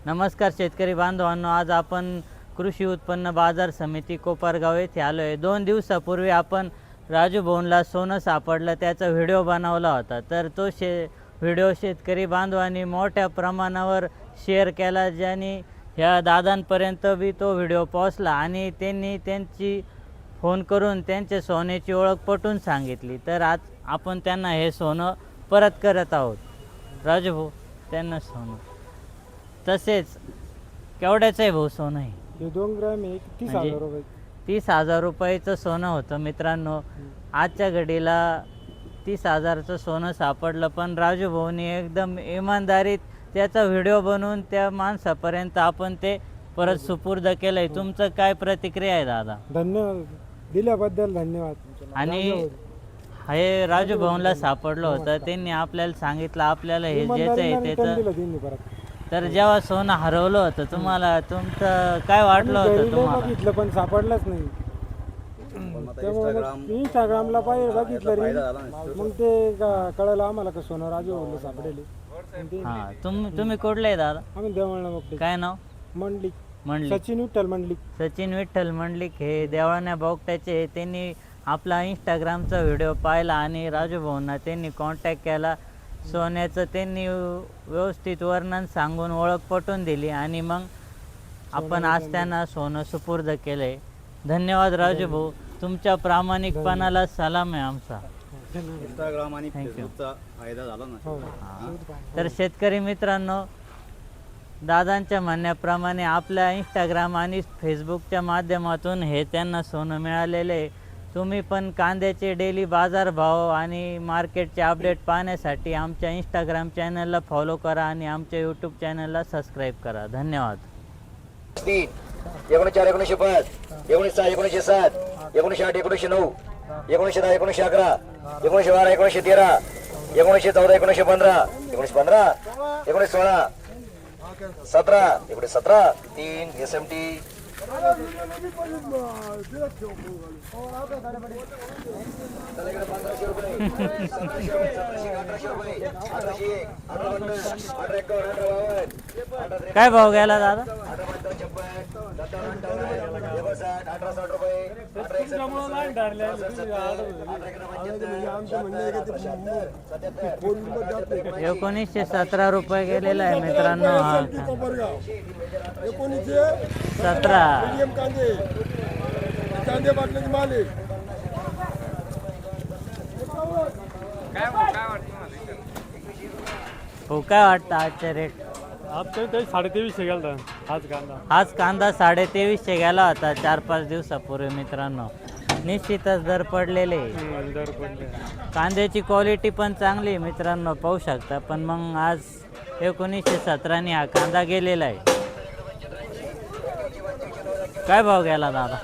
नमस्कार शेतकरी बांधवांनो, आज आपण कृषी उत्पन्न बाजार समिती कोपरगाव येथे आलो आहे। 2 दिवसापूर्वी आपण राजू भाऊंला सोनं सापडलं त्याचा व्हिडिओ बनवला होता। तर तो व्हिडिओ शेतकरी बांधवांनी मोठ्या प्रमाणावर शेअर केला, ज्याने ह्या दादांपर्यंत बी तो व्हिडिओ पोहोचला आणि त्यांनी त्यांची फोन करून त्यांच्या सोन्याची ओळख पटवून सांगितली। तर आज आपण त्यांना हे सोनं परत करत आहोत। राजू भाऊ, त्यांना सोनं तसेच केवढ्याचं आहे भाऊ सोनं? हे 2 ग्रॅम आहे, 30,000 रुपये। 30,000 रुपयाचं सोनं होतं मित्रांनो। आजच्या घडीला 30,000चं सोनं सापडलं, पण राजू भाऊनी एकदम इमानदारीत त्याचा व्हिडिओ बनवून त्या माणसापर्यंत आपण ते परत सुपूर्द केलंय। तुमचं काय प्रतिक्रिया आहे दादा? धन्यवाद, दिल्याबद्दल धन्यवाद। आणि हे राजू भाऊंला सापडलं होतं, त्यांनी आपल्याला सांगितलं आपल्याला हे ज्याचं आहे त्याचं। तर जेव्हा सोनं हरवलं होतं तुम्हाला, तुमचं काय वाटलं होतं तुम्हाला? बघितलं पण सापडलंच नाही। त्यामुळे इंस्टाग्रामला पाहिजे बघितलं रे, मग ते कळलं आम्हाला का सोनं राजू भाऊला सापडेल। हां, तुम्ही कुठले आहे दादा? आम्ही देवळा बघते। काय नाव? मंडलिक मंडलिक, सचिन विठ्ठल मंडलिक। सचिन विठ्ठल मंडलिक हे देवळाण्या बोगट्याचे। त्यांनी आपला इंस्टाग्रामचा व्हिडिओ पाहिला आणि राजू भाऊंना त्यांनी कॉन्टॅक्ट केला। सोन्याचं त्यांनी व्यवस्थित वर्णन सांगून ओळख पटवून दिली आणि मग आपण आज त्यांना सोनं सुपूर्द केलंय। धन्यवाद राजू भाऊ, तुमच्या प्रामाणिकपणाला सलाम आहे आमचा। इंस्टाग्राम आणि फेसबुकचा फायदा झाला ना। तर शेतकरी मित्रांनो, दादांच्या म्हणण्याप्रमाणे आपल्या इंस्टाग्राम आणि फेसबुकच्या माध्यमातून हे त्यांना सोनं मिळालेलं आहे। तुम्ही पण कांद्याचे डेली बाजारभाव आणि मार्केटचे अपडेट पाहण्यासाठी आमच्या इंस्टाग्राम चॅनलला फॉलो करा आणि आमच्या यूट्यूब चॅनलला सबस्क्राईब करा। धन्यवाद। 1904 1905 1906 1907 1908 1909 1910 1911 1912 1913 1914 1915 1915 1916 17 1917 3 SMT काय भाव गेला दादा? 1917 रुपये गेलेला आहे मित्रांनो। हा 17 हो, काय वाटतं आजचे रेट? आजच्या 2350 गेला आज कांदा। आज कांदा 2350 गेला होता 4-5 दिवसापूर्वी मित्रांनो। निश्चितच दर पडलेले, दर पडले। कांद्याची क्वालिटी पण चांगली आहे मित्रांनो, पाहू शकता। पण मग आज 1917 ने हा कांदा गेलेला आहे। काय भाव गेला दादा?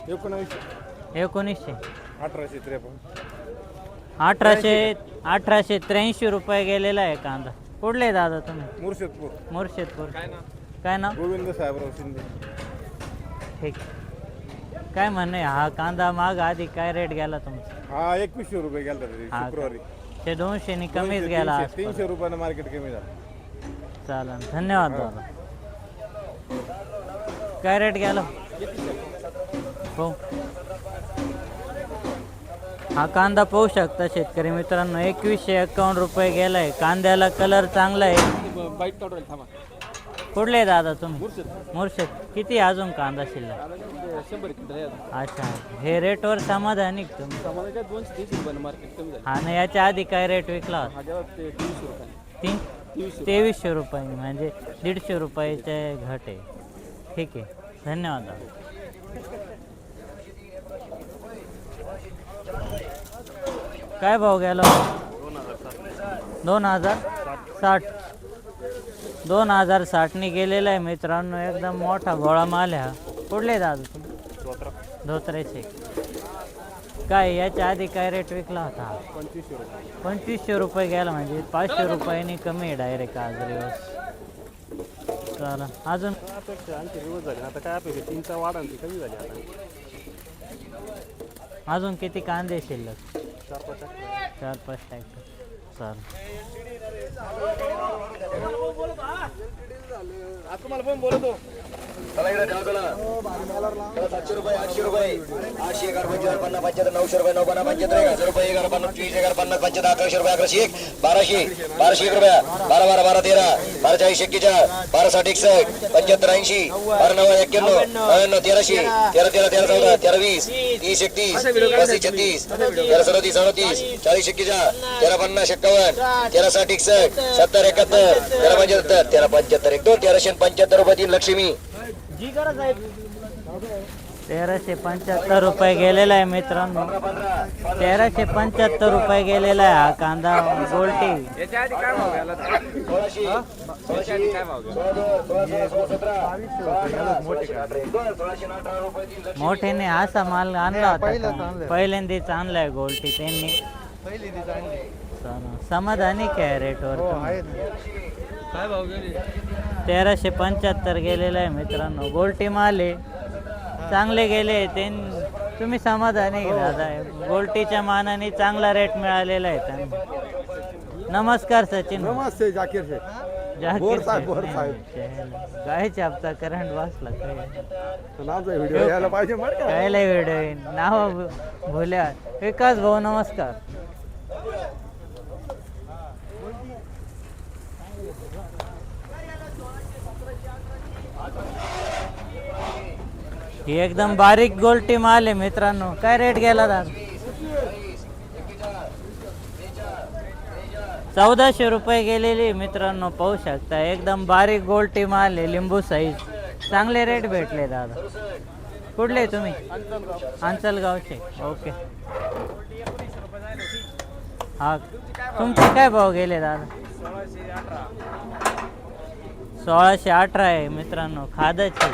1900 1883 रुपये गेलेला आहे कांदा। कुठले दादा तुम्ही? मुर्शिदपूर। काय नाव? गोविंद साहेबराव शिंदे। ठीक, काय म्हणणे हा कांदा माग आधी काय रेट गेला तुमचा? हा 2100 रुपये गेला शुक्रवारी। ते 200 ने कमीच गेला आज। 300 रुपयानं मार्केट कमी झालं। चालेल, धन्यवाद दादा। काय रेट गेला हो? हा कांदा पाहू शकता शेतकरी मित्रांनो, 2151 रुपये गेलाय। कांद्याला कलर चांगला आहे। कुठले दादा तुम्ही? मुर्शिद। किती अजून कांदा शिल्लक? अच्छा, हे रेटवर समाधानी तुम्ही? 230 आणि याच्या आधी काय रेट विकला होता? 2300 रुपये, म्हणजे 150 रुपयाचे घट आहे। ठीक आहे, धन्यवाद दादा। काय भाव गेला? 2060 2060 ने गेलेला आहे मित्रांनो। एकदम मोठा गोळा माल आहे हा। कुठले दादा तुम्ही? धोत्रेचे। काय याच्या आधी काय रेट विकला होता? 2500 रुपये गेला, म्हणजे 500 रुपयांनी कमी आहे डायरेक्ट आज दिवस। चला, अजून आता काय अपेक्षा 3चा वाढ कमी झाली। अजून किती कांदे शिल्लक? 4-5 ट्रॅक्टर। चालेल। चला इकडे ठेवा चला. चला 700 रुपये 800 रुपये 800 11 50 50 900 रुपये 9 50 1000 रुपये 11 50 20 11 50 50 1100 रुपये 1100 1 1200 1200 1 रुपया 12 12 12 13 12 40 41 12 60 61 75 80 12 9 91 99 1300 13 13 13 14 13 20 30 31 35 36 13 37 38 40 41 13 50 51 13 60 61 70 71 13 75 13 75 1 2 1375 रुपये 3 लक्ष्मी. 1375 रुपये गेलेला आहे मित्रांनो. 1375 रुपये गेलेला आहे हा कांदा गोल्टी. मोठ्याने असा माल आणला होता का? पहिल्यांदाच आणलाय गोल्टी त्यांनी. समाधानी काय रेटवर? 1375 गेलेला आहे मित्रांनो. गोल्टी माल आहे, चांगले गेले ते. तुम्ही समाधानी दादा? गोल्टीच्या मानाने चांगला रेट मिळालेला आहे त्यांना. नमस्कार सचिन. नमस्ते जाकीर शेख. जाकीर गोर साहेब. काय छापता करंट बसला काय? नावचा व्हिडिओ यायला पाहिजे बरं का. कायला व्हिडिओ नाव भोल्या. विकास भाऊ नमस्कार. ही एकदम बारीक गोल्टी माल आहे मित्रांनो. काय रेट गेला दादा? 1400 रुपये गेलेली मित्रांनो. पाहू शकता एकदम बारीक गोल्टी माल आहे, लिंबू साईज. चांगले रेट भेटले दादा. कुठले तुम्ही? अंचलगावचे. ओके. हा तुमचे काय भाव गेले दादा? 1618 आहे मित्रांनो. खादाची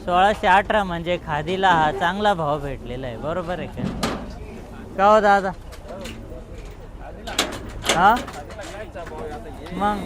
1618 म्हणजे खादीला हा चांगला भाव भेटलेला आहे. बरोबर आहे का हो दादा? हा मग